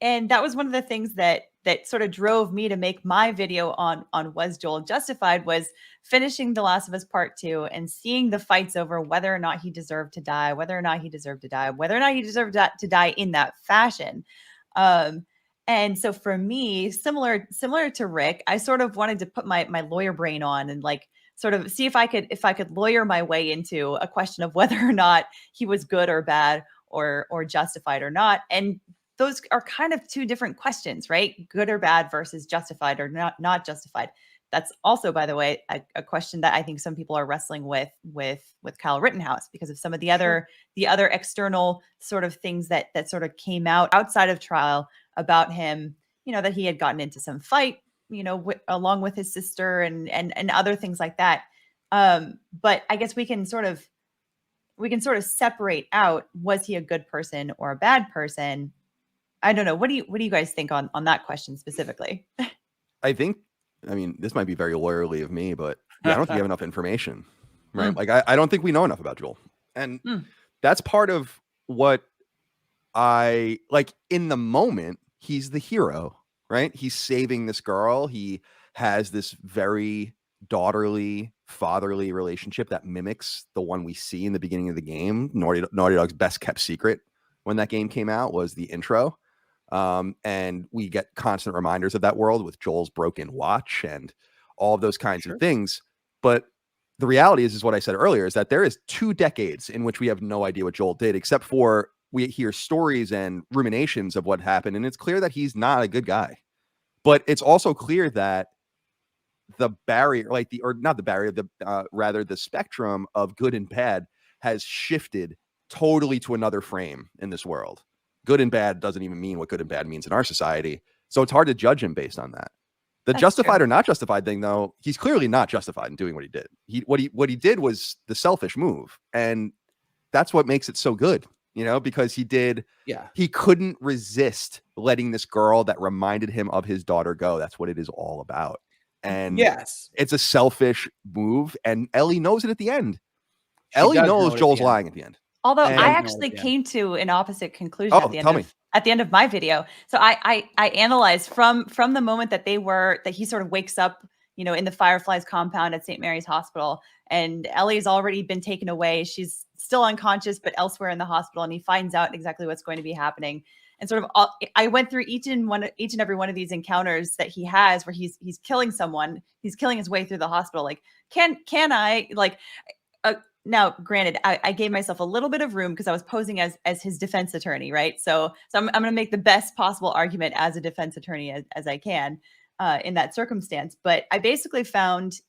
And that was one of the things that sort of drove me to make my video on Was Joel Justified, was finishing The Last of Us Part 2 and seeing the fights over whether or not he deserved to die, whether or not he deserved to die, whether or not he deserved to die in that fashion. And so for me, similar to Rick, I sort of wanted to put my lawyer brain on and like sort of see if I could lawyer my way into a question of whether or not he was good or bad or justified or not. And those are kind of two different questions, right? Good or bad versus justified or not justified. That's also, by the way, a question that I think some people are wrestling with Kyle Rittenhouse because of some of the other external sort of things that sort of came out outside of trial about him, that he had gotten into some fight, along with his sister and other things like that. But I guess we can sort of separate out, was he a good person or a bad person? I don't know. What do you guys think on that question specifically? I mean, this might be very lawyerly of me, but I don't think we have enough information, right? Like, I don't think we know enough about Joel. And that's part of what I like. In the moment, he's the hero, right? He's saving this girl. He has this very daughterly, fatherly relationship that mimics the one we see in the beginning of the game. Naughty Dog's best kept secret when that game came out was the intro. And we get constant reminders of that world with Joel's broken watch and all of those kinds of things. But the reality is what I said earlier, is that there is 2 decades in which we have no idea what Joel did, except for we hear stories and ruminations of what happened. And it's clear that he's not a good guy, but it's also clear that the barrier, rather the spectrum of good and bad has shifted totally to another frame in this world. Good and bad doesn't even mean what good and bad means in our society. So it's hard to judge him based on that. That's justified or not justified thing, though, he's clearly not justified in doing what he did. What he did was the selfish move. And that's what makes it so good, because he couldn't resist letting this girl that reminded him of his daughter go. That's what it is all about. And it's a selfish move. And Ellie knows it at the end. Ellie knows Joel's lying at the end. Although I actually came to an opposite conclusion at the end of my video. So I analyzed from the moment that he sort of wakes up, in the Fireflies compound at St. Mary's Hospital, and Ellie's already been taken away. She's still unconscious, but elsewhere in the hospital, and he finds out exactly what's going to be happening. And sort of, I went through each and every one of these encounters that he has, where he's killing someone, he's killing his way through the hospital. Like, can I like? Now, granted, I gave myself a little bit of room because I was posing as his defense attorney, right? So I'm going to make the best possible argument as a defense attorney as I can in that circumstance. But I basically found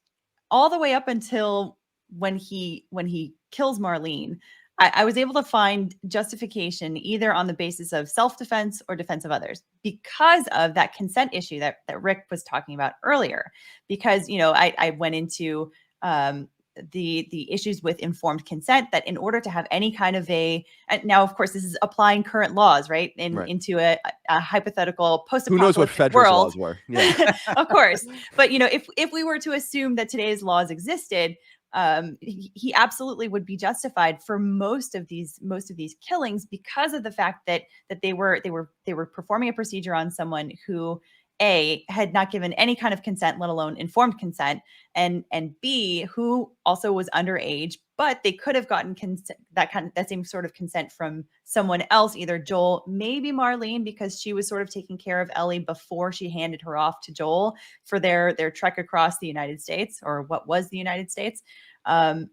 all the way up until when he kills Marlene, I was able to find justification either on the basis of self-defense or defense of others because of that consent issue that Rick was talking about earlier. Because, I went into the issues with informed consent, that in order to have any kind of now, of course, this is applying current laws, right? Into a hypothetical post-apocalyptic Who knows what federal laws were? Yeah. Of course. But, if we were to assume that today's laws existed, he absolutely would be justified for most of these killings because of the fact that they were performing a procedure on someone who had not given any kind of consent, let alone informed consent, and B, who also was underage, but they could have gotten that same sort of consent from someone else, either Joel, maybe Marlene, because she was sort of taking care of Ellie before she handed her off to Joel for their trek across the United States, or what was the United States. And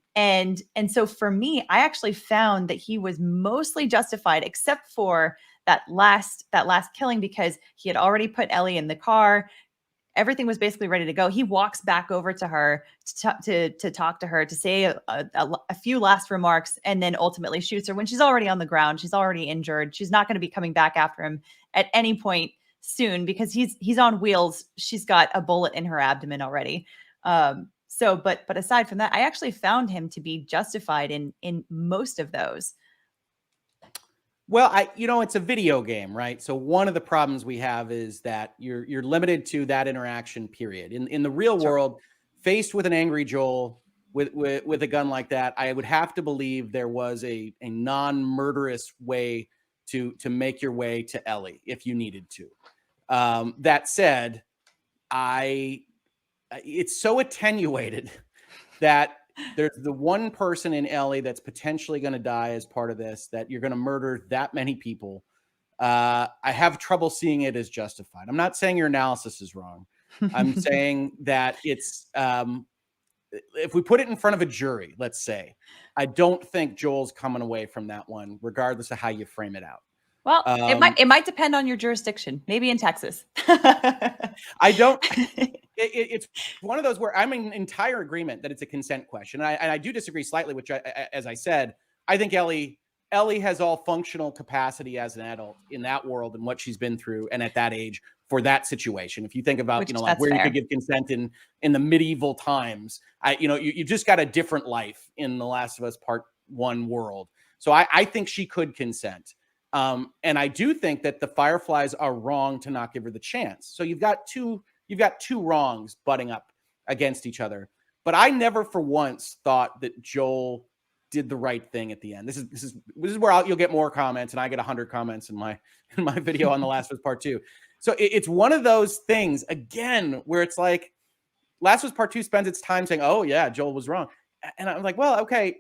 so for me, I actually found that he was mostly justified, except for that last killing, because he had already put Ellie in the car. Everything was basically ready to go. He walks back over to her to talk to her, to say a few last remarks, and then ultimately shoots her when she's already on the ground. She's already injured. She's not going to be coming back after him at any point soon because he's on wheels. She's got a bullet in her abdomen already. But aside from that, I actually found him to be justified in most of those. Well, it's a video game, right? So one of the problems we have is that you're limited to that interaction period. In the real world, faced with an angry Joel, with a gun like that, I would have to believe there was a non-murderous way to make your way to Ellie if you needed to. That said, it's so attenuated that there's the one person in Ellie that's potentially going to die as part of this, that you're going to murder that many people. I have trouble seeing it as justified. I'm not saying your analysis is wrong. I'm saying that it's, if we put it in front of a jury, let's say, I don't think Joel's coming away from that one, regardless of how you frame it out. Well, it might depend on your jurisdiction. Maybe in Texas. I don't. It's one of those where I'm in entire agreement that it's a consent question, and I do disagree slightly. Which, as I said, I think Ellie has all functional capacity as an adult in that world and what she's been through, and at that age for that situation. If you think about, like where you could give consent in the medieval times, you just got a different life in The Last of Us Part 1 world. So I think she could consent. And I do think that the Fireflies are wrong to not give her the chance. So you've got two wrongs butting up against each other. But I never for once thought that Joel did the right thing at the end. This is where you'll get more comments, and I get 100 comments in my video on The Last of Us Part 2. So it's one of those things again where it's like Last of Us Part 2 spends its time saying, "Oh yeah, Joel was wrong," and I'm like, well, okay,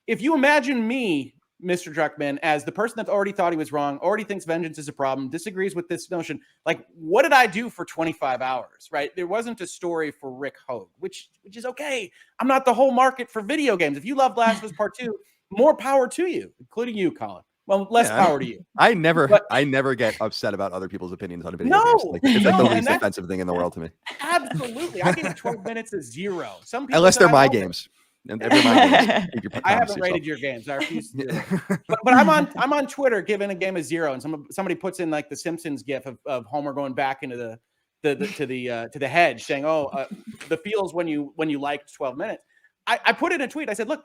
if you imagine me, Mr. Druckmann, as the person that's already thought he was wrong, already thinks vengeance is a problem, disagrees with this notion, like, what did I do for 25 hours, right? There wasn't a story for Rick Hoeg, which is okay. I'm not the whole market for video games. If you love Last of Us Part 2, more power to you, including you, Colin. Well, less power to you. I never get upset about other people's opinions on video games. Like, it's like the least offensive thing in the world to me. Absolutely. I give 12 minutes a 0. Some people, unless they're my games. I haven't rated your games. I refuse to do that. But I'm on Twitter giving a game a 0, and somebody puts in like the Simpsons gif of Homer going back into the hedge, saying, the feels when you liked 12 minutes. I put in a tweet. I said, look,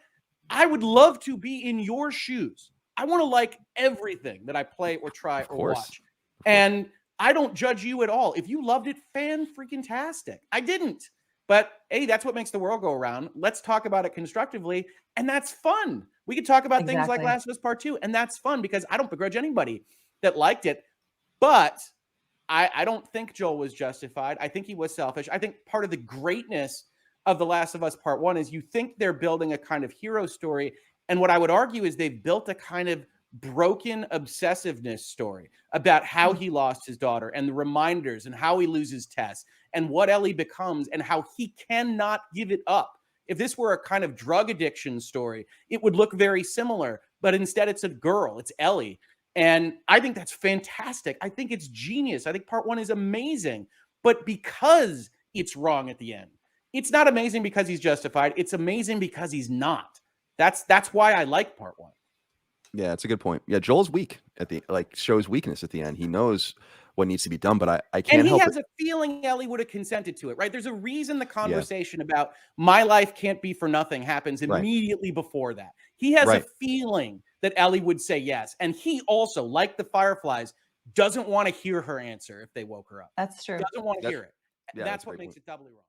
I would love to be in your shoes. I want to like everything that I play or try or watch, and I don't judge you at all. If you loved it, fan-freaking-tastic. I didn't. But, hey, that's what makes the world go around. Let's talk about it constructively, and that's fun. We could talk about things like Last of Us Part 2, and that's fun because I don't begrudge anybody that liked it. But I don't think Joel was justified. I think he was selfish. I think part of the greatness of The Last of Us Part 1 is you think they're building a kind of hero story, and what I would argue is they've built a kind of broken obsessiveness story about how he lost his daughter and the reminders and how he loses Tess and what Ellie becomes and how he cannot give it up. If this were a kind of drug addiction story, it would look very similar, but instead it's a girl, it's Ellie. And I think that's fantastic. I think it's genius. I think Part 1 is amazing, but because it's wrong at the end, it's not amazing because he's justified. It's amazing because he's not. That's why I like Part 1. Yeah, that's a good point. Yeah, Joel's weak shows weakness at the end. He knows what needs to be done, but I can't help it. And he has a feeling Ellie would have consented to it, right? There's a reason the conversation about my life can't be for nothing happens immediately before that. He has a feeling that Ellie would say yes. And he also, like the Fireflies, doesn't want to hear her answer if they woke her up. That's true. Doesn't want to hear it. Yeah, that's what makes it doubly wrong.